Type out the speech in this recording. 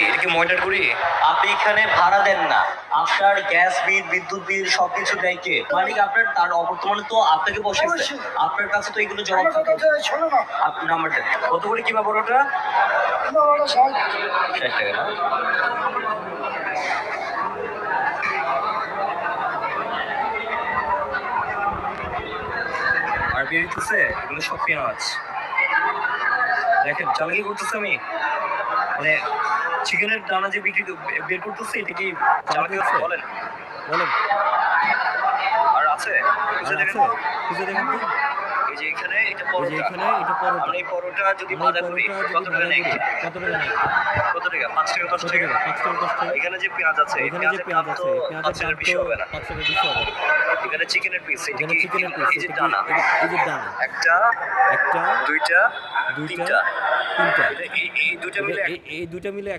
এটা কি ময়নাগুড়ি? আপনি এখানে ভাড়া দেন না, আপনার গ্যাস বিল, বিদ্যুৎ বিল সবকিছু দেয় কে? মালিক আপনার, তার অবর্তমানে তো আপনাকে বসেছে, আপনার কাছে তো এগুলো জমা আমার কথা শোনো না, আপনি নাম্বার দেন। কত করে কিবা বড়টা? তোমার ওটা সবাই 60 টাকা না? আর বের হইতেছে এগুলো সব পেঁয়াজ। দেখেন চালাকি করতেছে আমি, মানে চিকেনের দানা যে বিক্রি বের করতেছে, এটা কি চালাকি হচ্ছে? বলেন বলেন। আর আছে? আর আছে? খুঁজে দেখেন তো। এই যে এখানে এটা এই যে পরোটা। এখানে এটা পরোটা। আমরা এই পরোটা যদি আমরা এই বাঁধাকপি পরোটা কত যদি টাকা নেয়? কত টাকা নেয়? কত টাকা? 5 টাকা 10 কত টাকা? টাকা? 5 টাকা 10 টাকা? এখানে যে পেঁয়াজ আছে, এই এখানে যে পেঁয়াজের পেঁয়াজ দাম আছে, তো পেঁয়াজের 5 দাম টাকার তো বেশি হবে না। 5 টাকা বেশি হবে না। এখানে চিকেনের পিস, এটা এখানে কি চিকেনের পিস, এই যে দানা, এই যে দানা। একটা, একটা, দুইটা, দুইটা, তিনটা, তিনটা। এই দুইটা মিলে এই দুইটা মিলে